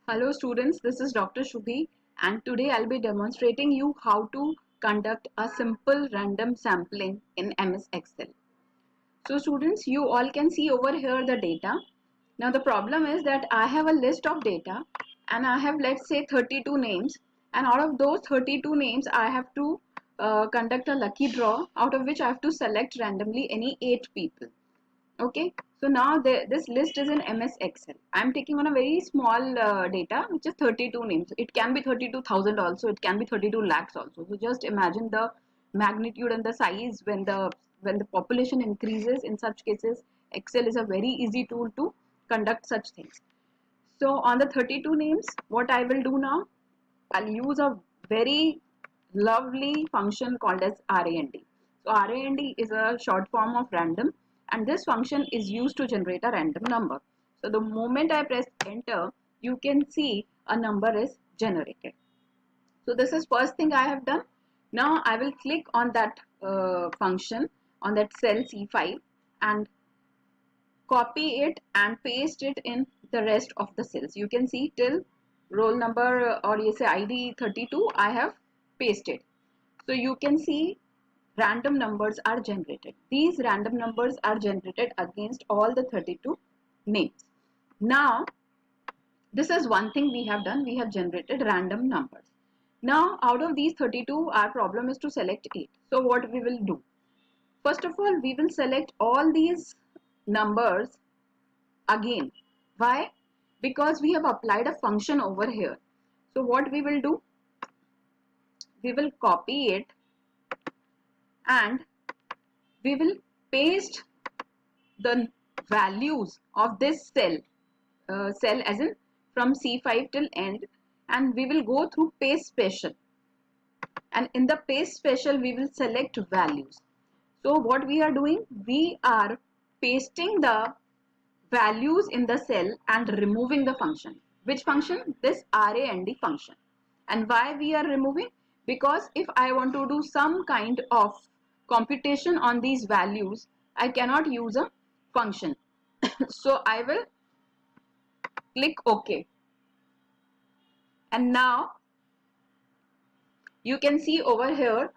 Hello students, this is Dr. Shubhi and today I'll be demonstrating you how to conduct a simple random sampling in MS Excel. So students, you all can see over here the data. Now the problem is that I have a list of data and I have, let's say, 32 names, and out of those 32 names I have to conduct a lucky draw, out of which I have to select randomly any 8 people. Okay, so now this list is in MS Excel. I'm taking on a very small data, which is 32 names. It can be 32,000 also, it can be 32 lakhs also. So just imagine the magnitude and the size when the population increases. In such cases, Excel is a very easy tool to conduct such things. So on the 32 names, what I will do now, I'll use a very lovely function called as RAND. So RAND is a short form of random, and this function is used to generate a random number. So the moment I press enter, you can see a number is generated. So this is first thing I have done. Now I will click on that function on that cell C5 and copy it and paste it in the rest of the cells. You can see till roll number or you say ID 32 I have pasted. So you can see random numbers are generated. These random numbers are generated against all the 32 names. Now this is one thing we have done. We have generated random numbers. Now out of these 32, our problem is to select 8. So what we will do? First of all, we will select all these numbers again. Why? Because we have applied a function over here. So what we will do? We will copy it and we will paste the values of this cell as in from C5 till end, and we will go through paste special, and in the paste special we will select values. So what we are doing, we are pasting the values in the cell and removing the function. Which function? This RAND function. And why we are removing? Because if I want to do some kind of computation on these values, I cannot use a function. So I will click OK. And now you can see over here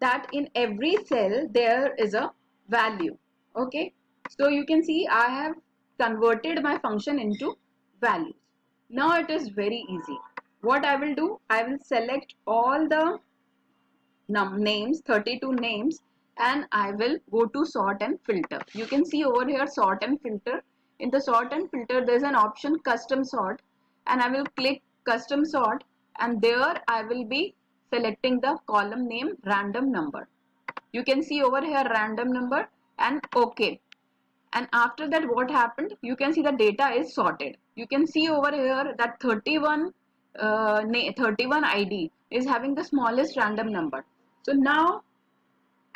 that in every cell there is a value. Okay, so you can see I have converted my function into values. Now it is very easy. What I will do, I will select all the names, 32 names, and I will go to sort and filter. You can see over here sort and filter. In the sort and filter there is an option custom sort, and I will click custom sort, and there I will be selecting the column name random number. You can see over here random number and OK. And after that what happened, you can see the data is sorted. You can see over here that 31 ID is having the smallest random number. So now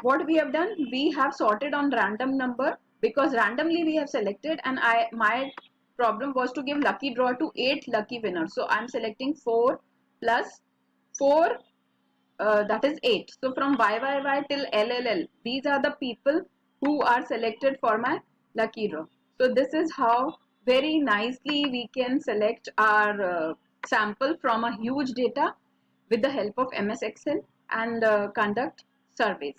what we have done, we have sorted on random number because randomly we have selected, and my problem was to give lucky draw to 8 lucky winners. So I am selecting 4 plus 4, that is 8. So from YYY till LLL, these are the people who are selected for my lucky draw. So this is how very nicely we can select our sample from a huge data with the help of MS Excel and conduct surveys.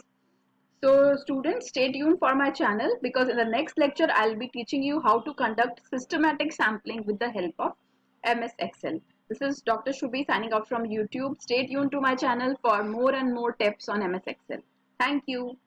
So students, stay tuned for my channel, because in the next lecture I'll be teaching you how to conduct systematic sampling with the help of MS Excel. This is Dr. Shubhi signing out from YouTube. Stay tuned to my channel for more and more tips on MS Excel. Thank you.